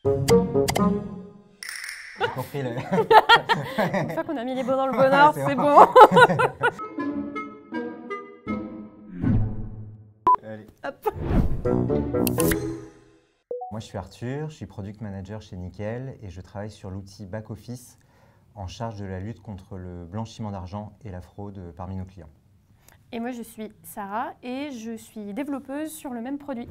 J'ai compris le... Une fois qu'on a mis les mots dans le bonheur, c'est bon. Allez. Hop. Moi, je suis Arthur, je suis Product Manager chez Nickel et je travaille sur l'outil Back Office en charge de la lutte contre le blanchiment d'argent et la fraude parmi nos clients. Et moi, je suis Sarah et je suis développeuse sur le même produit.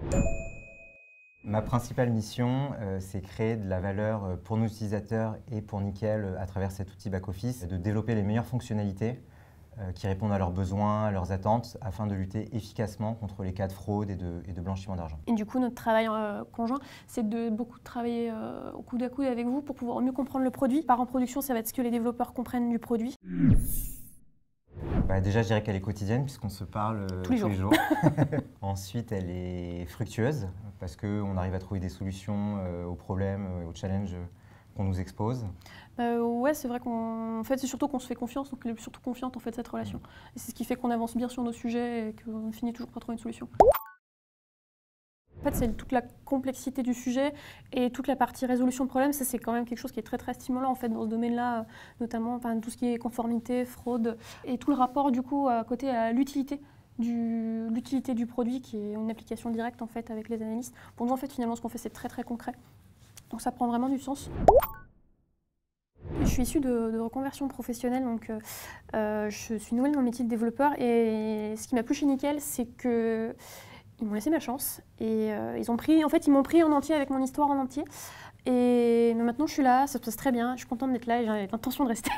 Ma principale mission, c'est créer de la valeur pour nos utilisateurs et pour Nickel à travers cet outil Back Office, de développer les meilleures fonctionnalités qui répondent à leurs besoins, à leurs attentes, afin de lutter efficacement contre les cas de fraude et de blanchiment d'argent. Et du coup, notre travail conjoint, c'est de beaucoup travailler au coude à coude avec vous pour pouvoir mieux comprendre le produit. Par en production, ça va être ce que les développeurs comprennent du produit. Déjà, je dirais qu'elle est quotidienne puisqu'on se parle tous les jours. Ensuite, elle est fructueuse parce qu'on arrive à trouver des solutions aux problèmes, aux challenges qu'on nous expose. Ouais, c'est vrai qu'en fait, c'est surtout qu'on se fait confiance, donc elle est surtout confiante en fait cette relation. Et c'est ce qui fait qu'on avance bien sur nos sujets et qu'on finit toujours par trouver une solution. En fait, c'est toute la complexité du sujet et toute la partie résolution de problèmes. Ça, c'est quand même quelque chose qui est très très stimulant en fait dans ce domaine-là, notamment tout ce qui est conformité, fraude et tout le rapport du coup à côté à l'utilité du produit qui est une application directe en fait avec les analystes. Pour nous en fait finalement ce qu'on fait c'est très très concret. Donc ça prend vraiment du sens. Je suis issue de reconversion professionnelle, donc je suis nouvelle dans le métier de développeur et ce qui m'a plu chez Nickel, c'est que ils m'ont laissé ma chance et ils m'ont pris en entier avec mon histoire en entier. Et maintenant je suis là, ça se passe très bien, je suis contente d'être là et j'ai l'intention de rester.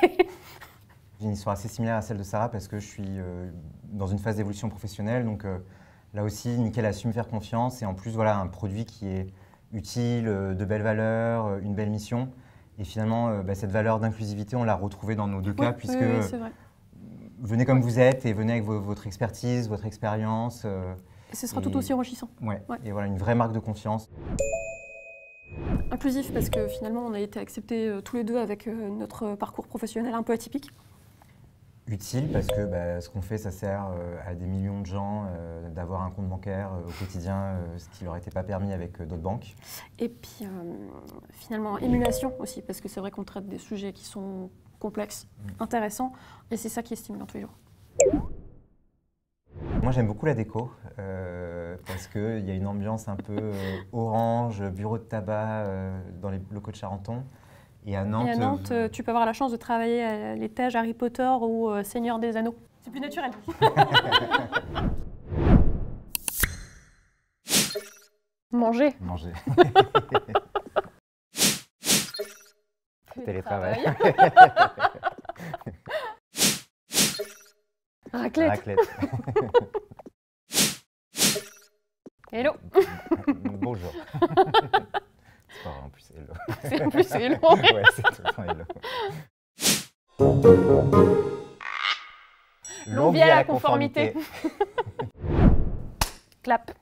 J'ai une histoire assez similaire à celle de Sarah parce que je suis dans une phase d'évolution professionnelle, donc là aussi Nickel a su me faire confiance et en plus voilà un produit qui est utile, de belles valeurs, une belle mission. Et finalement, cette valeur d'inclusivité, on l'a retrouvée dans nos deux cas, puisque oui, c'est vrai. Venez comme vous êtes et venez avec votre expertise, votre expérience. Et ce sera tout aussi enrichissant. Ouais. Et voilà, une vraie marque de confiance. Inclusif parce que finalement, on a été acceptés tous les deux avec notre parcours professionnel un peu atypique. Utile parce que ce qu'on fait, ça sert à des millions de gens d'avoir un compte bancaire au quotidien, ce qui leur était pas permis avec d'autres banques. Et puis finalement, émulation aussi, parce que c'est vrai qu'on traite des sujets qui sont complexes, intéressants, et c'est ça qui est stimulant tous les jours. Moi, j'aime beaucoup la déco parce qu'il y a une ambiance un peu orange, bureau de tabac dans les locaux de Charenton. Et à Nantes, tu peux avoir la chance de travailler à l'étage Harry Potter ou Seigneur des Anneaux. C'est plus naturel. Manger. Manger. Télétravail. Raclette. Raclette. Hello. Bonjour. C'est pas vrai, en plus, hello. C'est en plus hello. Ouais, c'est tout le temps hello. Longue vie à la conformité. Clap.